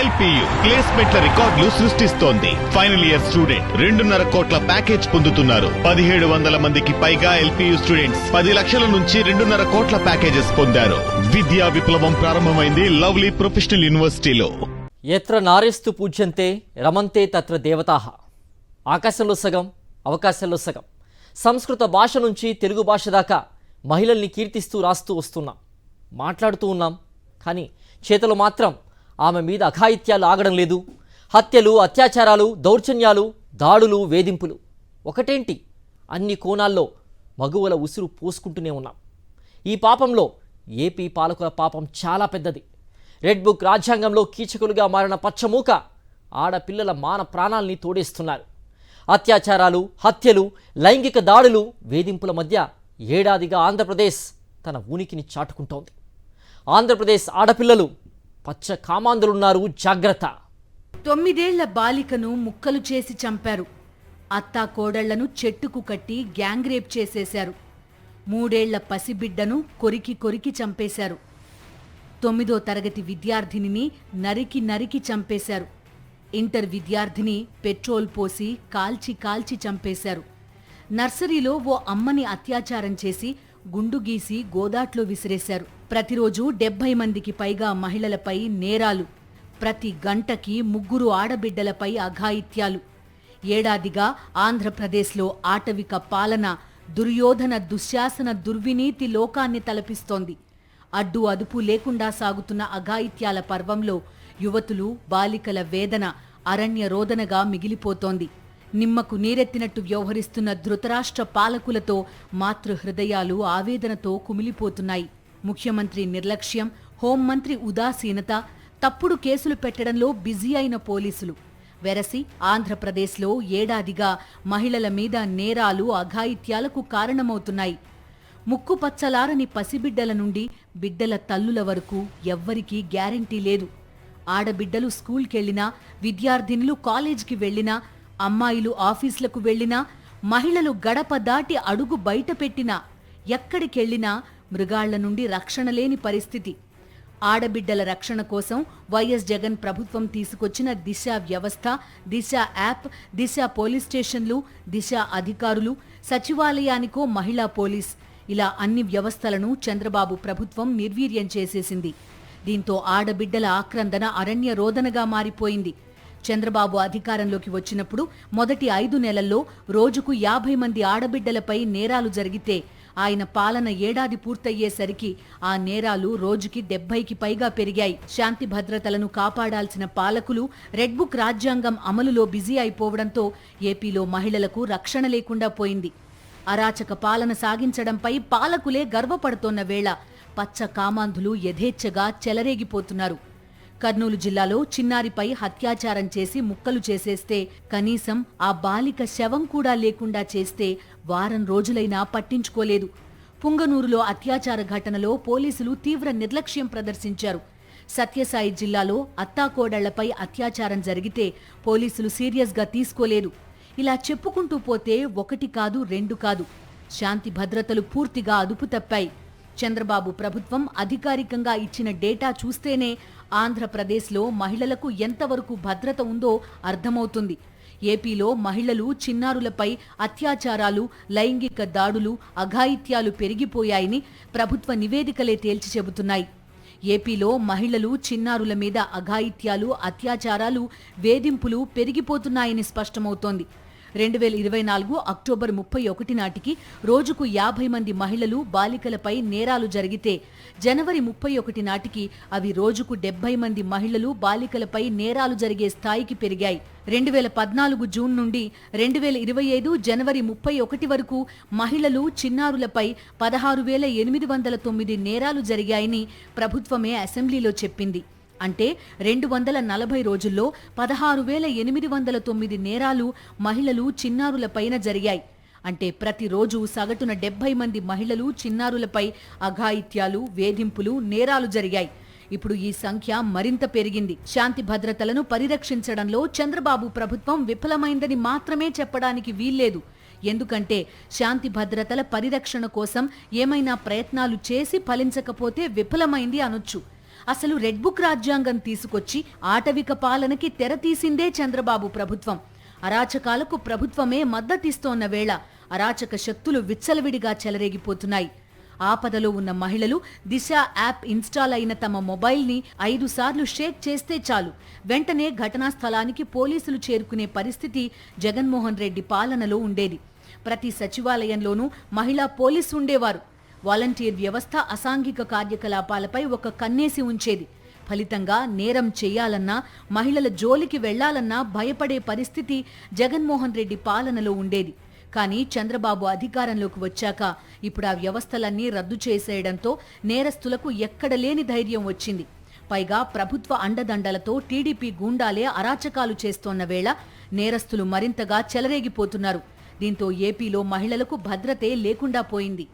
LPU ప్లేస్మెంట్ల రికార్డులు సృష్టిస్తోంది. Final year student 2.5 కోట్ల ప్యాకేజ్ పొందుతున్నారు. 1700 మందికి పైగా ఎల్పియు స్టూడెంట్స్ 10 లక్షల నుంచి 2.5 కోట్ల ప్యాకేజెస్ పొందారు. విద్యా విప్లవం ప్రారంభమైంది లవ్లీ ప్రొఫెషనల్ యూనివర్సిటీలో. ఎత్ర నారేస్తు పూజ్యంతే రమంతే తత్ర దేవతాః. ఆకాశంలో సగం, అవకాశంలో సగం. సంస్కృత భాష నుంచి తెలుగు భాష దాకా మహిళల్ని కీర్తిస్తూ రాస్తూ వస్తున్నాం, మాట్లాడుతూ ఉన్నాం. కానీ చేతలు మాత్రం ఆమె మీద అఘాయిత్యాలు ఆగడం లేదు. హత్యలు, అత్యాచారాలు, దౌర్జన్యాలు, దాడులు, వేధింపులు ఒకటేంటి, అన్ని కోణాల్లో మగువల ఉసురు పోసుకుంటూనే ఉన్నాం. ఈ పాపంలో ఏపీ పాలకుల పాపం చాలా పెద్దది. రెడ్ బుక్ రాజ్యాంగంలో కీచకులుగా మారిన పచ్చమూక ఆడపిల్లల మాన ప్రాణాల్ని తోడేస్తున్నారు. అత్యాచారాలు, హత్యలు, లైంగిక దాడులు, వేధింపుల మధ్య ఏడాదిగా ఆంధ్రప్రదేశ్ తన ఉనికిని చాటుకుంటోంది. ఆంధ్రప్రదేశ్ ఆడపిల్లలు పచ్చ కామాంధులున్నారు, జాగ్రత్త. 9 ఏళ్ల బాలికను ముక్కలు చేసి చంపారు. అత్తా కోడళ్లను చెట్టుకు కట్టి గ్యాంగ్ రేప్ చేసేశారు. 3 ఏళ్ల పసిబిడ్డను కొరికి కొరికి చంపేశారు. 9వ తరగతి విద్యార్థినిని నరికి నరికి చంపేశారు. ఇంటర్ విద్యార్థిని పెట్రోల్ పోసి కాల్చి కాల్చి చంపేశారు. నర్సరీలో ఓ అమ్మని అత్యాచారం చేసి గుండు గీసి గోదాట్లో విసిరేశారు. ప్రతిరోజు 70 మందికి పైగా మహిళలపై నేరాలు. ప్రతి గంటకి 3 ఆడబిడ్డలపై అఘాయిత్యాలు. ఏడాదిగా ఆంధ్రప్రదేశ్లో ఆటవిక పాలన, దుర్యోధన దుశ్శాసన, దుర్వినీతి లోకాన్ని తలపిస్తోంది. అడ్డు అదుపు లేకుండా సాగుతున్న అఘాయిత్యాల పర్వంలో యువతులు, బాలికల వేదన అరణ్య రోదనగా మిగిలిపోతోంది. నిమ్మకు నీరెత్తినట్టు వ్యవహరిస్తున్న ధృతరాష్ట్ర పాలకులతో మాతృహృదయాలు ఆవేదనతో కుమిలిపోతున్నాయి. ముఖ్యమంత్రి నిర్లక్ష్యం, హోంమంత్రి ఉదాసీనత, తప్పుడు కేసులు పెట్టడంలో బిజీ అయిన పోలీసులు వెరసి ఆంధ్రప్రదేశ్లో ఏడాదిగా మహిళల మీద నేరాలు, అఘాయిత్యాలకు కారణమవుతున్నాయి. ముక్కుపచ్చలారని పసిబిడ్డల నుండి బిడ్డల తల్లుల వరకు ఎవ్వరికీ గ్యారెంటీ లేదు. ఆడబిడ్డలు స్కూల్కెళ్లినా, విద్యార్థినులు కాలేజీకి వెళ్లినా, అమ్మాయిలు ఆఫీసులకు వెళ్లినా, మహిళలు గడప దాటి అడుగు బయట పెట్టినా, ఎక్కడికెళ్లినా మృగాళ్ల నుండి రక్షణ లేని పరిస్థితి. ఆడబిడ్డల రక్షణ కోసం వైఎస్ జగన్ ప్రభుత్వం తీసుకొచ్చిన దిశ వ్యవస్థ, దిశ యాప్, దిశ పోలీస్ స్టేషన్లు, దిశ అధికారులు, సచివాలయానికో మహిళా పోలీస్, ఇలా అన్ని వ్యవస్థలను చంద్రబాబు ప్రభుత్వం నిర్వీర్యం చేసేసింది. దీంతో ఆడబిడ్డల ఆక్రందన అరణ్య రోదనగా మారిపోయింది. చంద్రబాబు అధికారంలోకి వచ్చినప్పుడు మొదటి 5 నెలల్లో రోజుకు 50 మంది ఆడబిడ్డలపై నేరాలు జరిగితే, ఆయన పాలన ఏడాది పూర్తయ్యేసరికి ఆ నేరాలు రోజుకి 70కి పైగా పెరిగాయి. శాంతి భద్రతలను కాపాడాల్సిన పాలకులు రెడ్ బుక్ రాజ్యాంగం అమలులో బిజీ అయిపోవడంతో ఏపీలో మహిళలకు రక్షణ లేకుండా పోయింది. అరాచక పాలన సాగించడంపై పాలకులే గర్వపడుతోన్న వేళ పచ్చ కామాంధులు యథేచ్ఛగా చెలరేగిపోతున్నారు. కర్నూలు జిల్లాలో చిన్నారిపై అత్యాచారం చేసి ముక్కలు చేసేస్తే, కనీసం ఆ బాలిక శవం కూడా లేకుండా చేస్తే వారం రోజులైనా పట్టించుకోలేదు. పుంగనూరులో అత్యాచార ఘటనలో పోలీసులు తీవ్ర నిర్లక్ష్యం ప్రదర్శించారు. సత్యసాయి జిల్లాలో అత్తాకోడళ్లపై అత్యాచారం జరిగితే పోలీసులు సీరియస్గా తీసుకోలేదు. ఇలా చెప్పుకుంటూ పోతే 1 కాదు 2 కాదు, శాంతి భద్రతలు పూర్తిగా అదుపు తప్పాయి. చంద్రబాబు ప్రభుత్వం అధికారికంగా ఇచ్చిన డేటా చూస్తేనే ఆంధ్రప్రదేశ్లో మహిళలకు ఎంతవరకు భద్రత ఉందో అర్థమవుతుంది. ఏపీలో మహిళలు, చిన్నారులపై అత్యాచారాలు, లైంగిక దాడులు, అఘాయిత్యాలు పెరిగిపోయాయని ప్రభుత్వ నివేదికలే తేల్చి చెబుతున్నాయి. ఏపీలో మహిళలు, చిన్నారుల మీద అఘాయిత్యాలు, అత్యాచారాలు, వేధింపులు పెరిగిపోతున్నాయని స్పష్టమవుతోంది. 2024 అక్టోబర్ 31 నాటికి రోజుకు 50 మంది మహిళలు, బాలికలపై నేరాలు జరిగితే, జనవరి 31 నాటికి అవి రోజుకు 70 మంది మహిళలు, బాలికలపై నేరాలు జరిగే స్థాయికి పెరిగాయి. 2014 జూన్ నుండి 2025 జనవరి 31 వరకు మహిళలు, చిన్నారులపై 16,809 నేరాలు జరిగాయని ప్రభుత్వమే అసెంబ్లీలో చెప్పింది. అంటే 240 రోజుల్లో 16,809 నేరాలు మహిళలు, చిన్నారులపైన జరిగాయి. అంటే ప్రతిరోజు సగటున 70 మంది మహిళలు, చిన్నారులపై అఘాయిత్యాలు, వేధింపులు, నేరాలు జరిగాయి. ఇప్పుడు ఈ సంఖ్య మరింత పెరిగింది. శాంతి భద్రతలను పరిరక్షించడంలో చంద్రబాబు ప్రభుత్వం విఫలమైందని మాత్రమే చెప్పడానికి వీల్లేదు. ఎందుకంటే శాంతి భద్రతల పరిరక్షణ కోసం ఏమైనా ప్రయత్నాలు చేసి ఫలించకపోతే విఫలమైంది అనొచ్చు. అసలు రెడ్ బుక్ రాజ్యాంగం తీసుకొచ్చి ఆటవిక పాలనకి తెరతీసిందే చంద్రబాబు ప్రభుత్వం. అరాచకాలకు ప్రభుత్వమే మద్దతిస్తోన్న వేళ అరాచక శక్తులు విచ్చలవిడిగా చెలరేగిపోతున్నాయి. ఆపదలో ఉన్న మహిళలు దిశ యాప్ ఇన్స్టాల్ అయిన తమ మొబైల్ని 5 సార్లు షేక్ చేస్తే చాలు, వెంటనే ఘటనా స్థలానికి పోలీసులు చేరుకునే పరిస్థితి జగన్మోహన్ రెడ్డి పాలనలో ఉండేది. ప్రతి సచివాలయంలోనూ మహిళా పోలీసు ఉండేవారు. వాలంటీర్ వ్యవస్థ అసాంఘిక కార్యకలాపాలపై ఒక కన్నేసి ఉంచేది. ఫలితంగా నేరం చేయాలన్నా, మహిళల జోలికి వెళ్లాలన్నా భయపడే పరిస్థితి జగన్మోహన్ రెడ్డి పాలనలో ఉండేది. కానీ చంద్రబాబు అధికారంలోకి వచ్చాక ఇప్పుడు ఆ వ్యవస్థలన్నీ రద్దు చేసేయడంతో నేరస్తులకు ఎక్కడలేని ధైర్యం వచ్చింది. పైగా ప్రభుత్వ అండదండలతో టీడీపీ గూండాలే అరాచకాలు చేస్తోన్న వేళ నేరస్తులు మరింతగా చెలరేగిపోతున్నారు. దీంతో ఏపీలో మహిళలకు భద్రతే లేకుండా పోయింది.